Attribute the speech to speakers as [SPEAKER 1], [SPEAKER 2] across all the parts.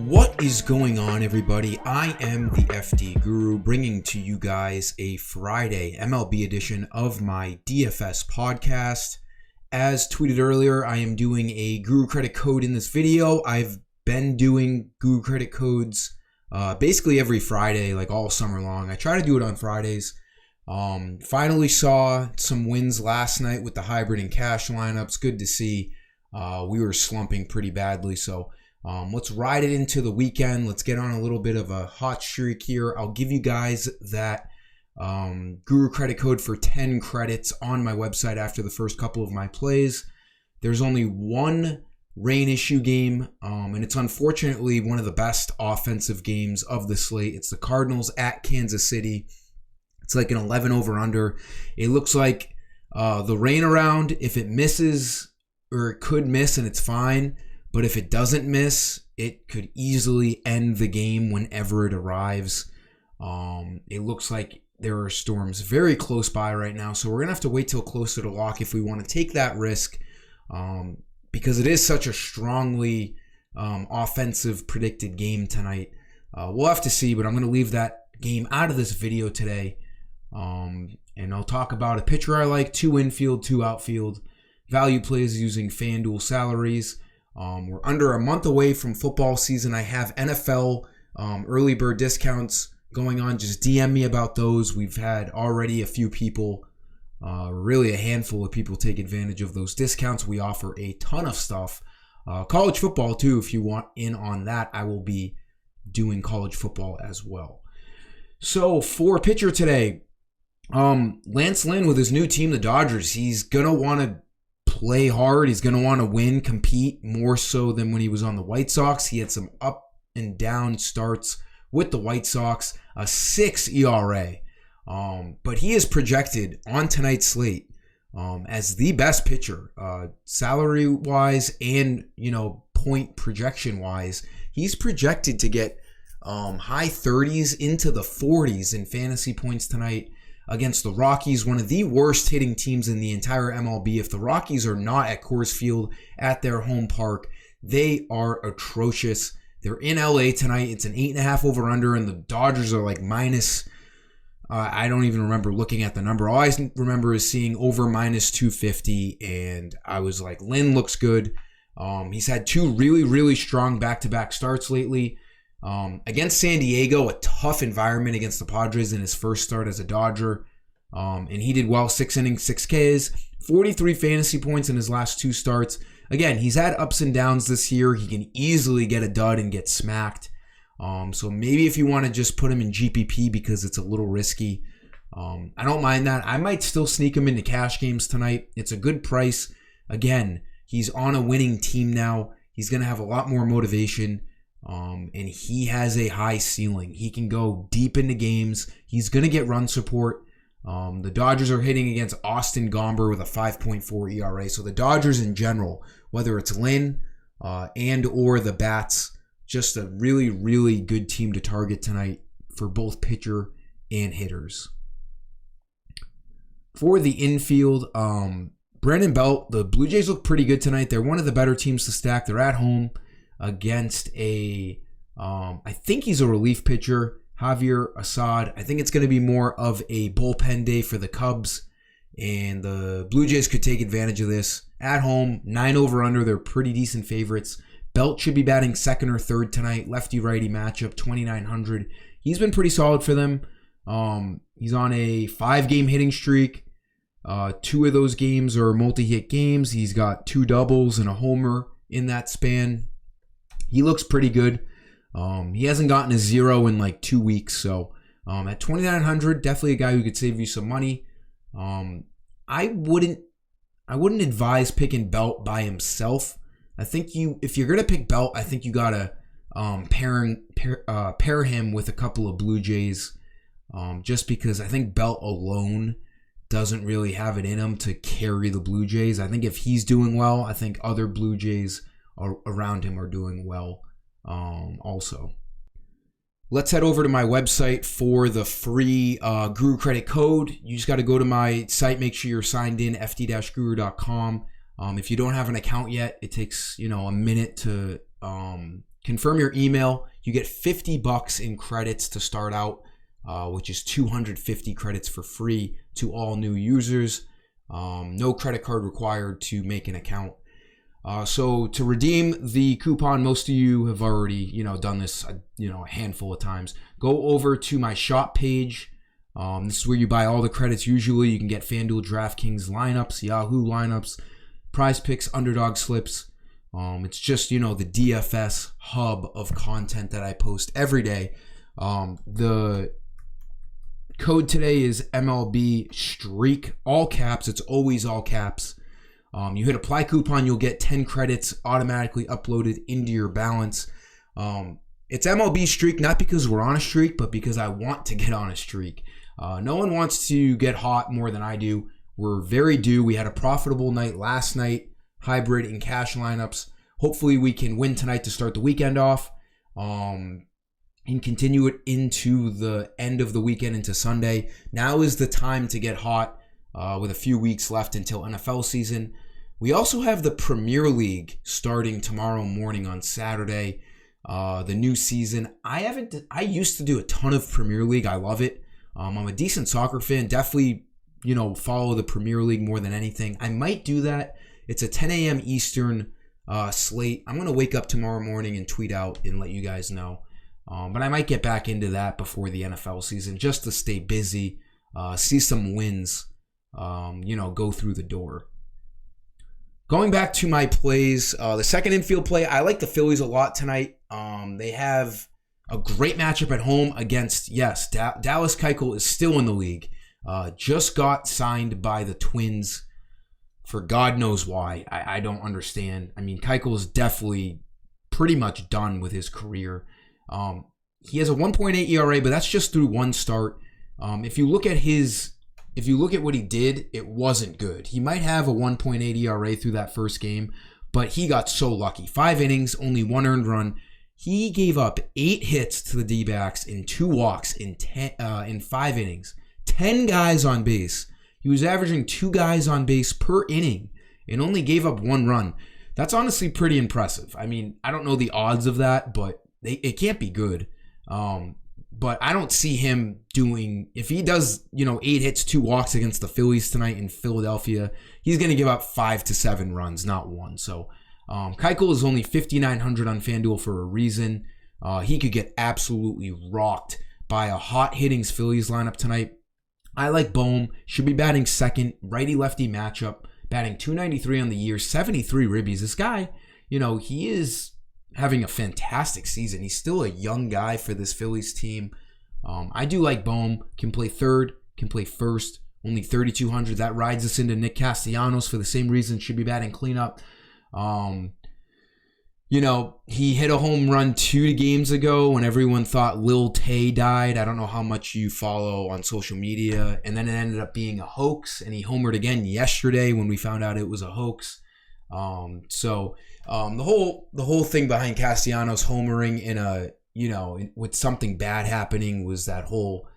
[SPEAKER 1] What is going on, everybody? I am the FD Guru, bringing to you guys a Friday MLB edition of my DFS podcast. As tweeted earlier, I am doing a Guru credit code in this video. I've been doing Guru credit codes basically every Friday, like all summer long. I try to do it on Fridays. Finally saw some wins last night with the hybrid and cash lineups. Good to see. We were slumping pretty badly, so let's ride it into the weekend. Let's get on a little bit of a hot streak here. I'll give you guys that Guru credit code for 10 credits on my website after the first couple of my plays. There's only one rain issue game, and it's unfortunately one of the best offensive games of the slate. It's the Cardinals at Kansas City. It's like an 11 over under. It looks like the rain around, if it misses, or it could miss and it's fine, but if it doesn't miss, it could easily end the game whenever it arrives. It looks like there are storms very close by right now, so we're going to have to wait till closer to lock if we want to take that risk, because it is such a strongly offensive predicted game tonight. We'll have to see, but I'm going to leave that game out of this video today, and I'll talk about a pitcher I like, 2 infield, 2 outfield, value plays using FanDuel salaries. We're under a month away from football season. I have NFL early bird discounts going on. Just DM me about those. We've had already a few people, really a handful of people, take advantage of those discounts. We offer a ton of stuff. College football too, if you want in on that. I will be doing college football as well. So for pitcher today, Lance Lynn with his new team, the Dodgers, he's going to want to play hard. He's going to want to win, compete more so than when he was on the White Sox. He had some up and down starts with the White Sox, a 6 ERA. But he is projected on tonight's slate as the best pitcher, salary-wise and, point projection-wise. He's projected to get high 30s into the 40s in fantasy points tonight against the Rockies, one of the worst hitting teams in the entire MLB. If the Rockies are not at Coors Field at their home park, they are atrocious. They're in LA tonight. It's an 8.5 over under, and the Dodgers are like minus, I don't even remember looking at the number. All I remember is seeing over minus 250, and I was like, Lynn looks good. He's had 2 really, really strong back-to-back starts lately. Against San Diego, a tough environment against the Padres in his first start as a Dodger. And he did well, 6 innings, 6 Ks, 43 fantasy points in his last 2 starts. Again, he's had ups and downs this year. He can easily get a dud and get smacked. So maybe if you want to just put him in GPP because it's a little risky, I don't mind that. I might still sneak him into cash games tonight. It's a good price. Again, he's on a winning team now. He's going to have a lot more motivation. And he has a high ceiling. He can go deep into games. He's going to get run support. The Dodgers are hitting against Austin Gomber with a 5.4 ERA. So the Dodgers in general, whether it's Lynn and or the Bats, just a really, really good team to target tonight for both pitcher and hitters. For the infield, Brandon Belt, the Blue Jays look pretty good tonight. They're one of the better teams to stack. They're at home against I think he's a relief pitcher, Javier Assad. I think it's going to be more of a bullpen day for the Cubs, and the Blue Jays could take advantage of this. At home, 9 over under, they're pretty decent favorites. Belt should be batting second or third tonight. Lefty-righty matchup, 2,900. He's been pretty solid for them. He's on a 5-game hitting streak. 2 of those games are multi-hit games. He's got 2 doubles and a homer in that span. He looks pretty good. He hasn't gotten a 0 in like 2 weeks. So at 2,900, definitely a guy who could save you some money. I wouldn't advise picking Belt by himself. I think if you're gonna pick Belt, I think you gotta pair him with a couple of Blue Jays, just because I think Belt alone doesn't really have it in him to carry the Blue Jays. I think if he's doing well, I think other Blue Jays around him are doing well also. let's head over to my website for the free Guru credit code. You just got to go to my site, make sure you're signed in, fd-guru.com. If you don't have an account yet, it takes, a minute to confirm your email. You get $50 in credits to start out, which is 250 credits for free to all new users. No credit card required to make an account. So to redeem the coupon, most of you have already, done this, a handful of times. Go over to my shop page. This is where you buy all the credits. Usually you can get FanDuel, DraftKings lineups, Yahoo lineups, Prize Picks, Underdog slips. It's just, the DFS hub of content that I post every day. The code today is MLB Streak, all caps. It's always all caps. You hit apply coupon, you'll get 10 credits automatically uploaded into your balance. It's MLB Streak, not because we're on a streak, but because I want to get on a streak. No one wants to get hot more than I do. We're very due. We had a profitable night last night, hybrid and cash lineups. Hopefully we can win tonight to start the weekend off and continue it into the end of the weekend, into Sunday. Now is the time to get hot. With a few weeks left until NFL season. We also have the Premier League starting tomorrow morning on Saturday. The new season. I used to do a ton of Premier League. I love it. I'm a decent soccer fan. Definitely, follow the Premier League more than anything. I might do that. It's a 10 a.m. Eastern slate. I'm going to wake up tomorrow morning and tweet out and let you guys know. But I might get back into that before the NFL season just to stay busy, see some wins. Go through the door. Going back to my plays, the second infield play, I like the Phillies a lot tonight. They have a great matchup at home against, Dallas Keuchel is still in the league. Just got signed by the Twins for God knows why. I don't understand. I mean, Keuchel is definitely pretty much done with his career. He has a 1.8 ERA, but that's just through one start. If you look at what he did, it wasn't good. He might have a 1.8 ERA through that first game, but he got so lucky. 5 innings, only 1 earned run. He gave up 8 hits to the D-backs and 2 walks in 5 innings. 10 guys on base. He was averaging 2 guys on base per inning and only gave up 1 run. That's honestly pretty impressive. I mean, I don't know the odds of that, but it can't be good. But I don't see him doing, if he does, 8 hits, 2 walks against the Phillies tonight in Philadelphia, he's going to give up 5 to 7 runs, not 1. So Keuchel is only 5,900 on FanDuel for a reason. He could get absolutely rocked by a hot hittings Phillies lineup tonight. I like Bohm. Should be batting second, righty-lefty matchup, batting .293 on the year, 73 ribbies. This guy, he is having a fantastic season. He's still a young guy for this Phillies team. I do like Bohm. Can play third, can play first. Only 3,200. That rides us into Nick Castellanos for the same reason. Should be batting cleanup. He hit a home run 2 games ago when everyone thought Lil Tay died. I don't know how much you follow on social media. And then it ended up being a hoax. And he homered again yesterday when we found out it was a hoax. The whole thing behind Castellanos homering in a, with something bad happening was that whole,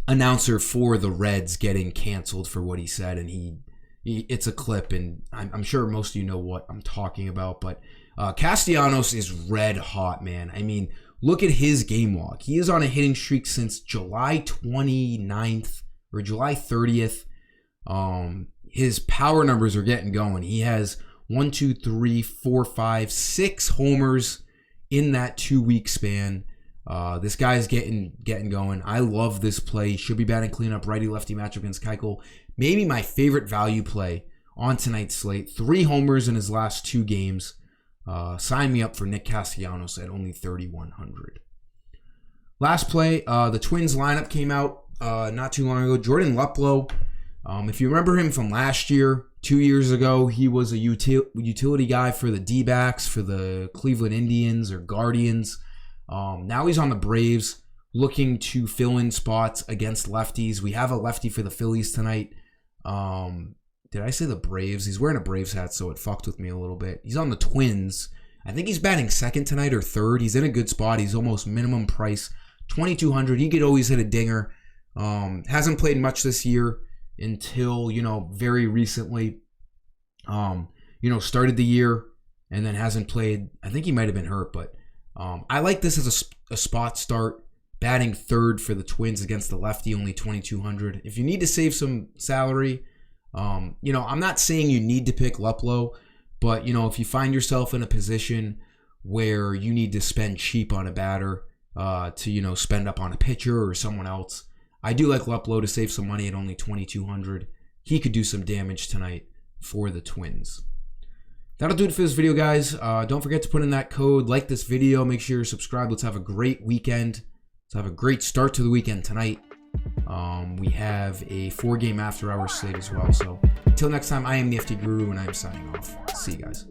[SPEAKER 1] announcer for the Reds getting canceled for what he said. And it's a clip, and I'm sure most of you know what I'm talking about, but Castellanos is red hot, man. I mean, look at his game log. He is on a hitting streak since July 29th or July 30th. His power numbers are getting going. He has 1, 2, 3, 4, 5, 6 homers in that 2-week span. This guy's getting going. I love this play. He should be batting cleanup, righty-lefty matchup against Keuchel. Maybe my favorite value play on tonight's slate. 3 homers in his last 2 games. Sign me up for Nick Castellanos at only 3,100. Last play, the Twins lineup came out not too long ago. Jordan Luplow, if you remember him from last year, 2 years ago, he was a utility guy for the D-backs, for the Cleveland Indians or Guardians. Now he's on the Braves, looking to fill in spots against lefties. We have a lefty for the Phillies tonight. Did I say the Braves? He's wearing a Braves hat, so it fucked with me a little bit. He's on the Twins I think he's batting second tonight or third. He's in a good spot. He's almost minimum price, 2,200. He could always hit a dinger. Hasn't played much this year until, very recently. Started the year and then hasn't played. I think he might have been hurt, but I like this as a spot start. Batting third for the Twins against the lefty, only 2,200. If you need to save some salary, I'm not saying you need to pick Luplow, but, if you find yourself in a position where you need to spend cheap on a batter to, spend up on a pitcher or someone else, I do like Luplow to save some money at only 2,200. He could do some damage tonight for the Twins. That'll do it for this video, guys. Don't forget to put in that code. Like this video. Make sure you're subscribed. Let's have a great weekend. Let's have a great start to the weekend tonight. We have a 4-game after-hours slate as well. So until next time, I am the FD Guru, and I'm signing off. See you guys.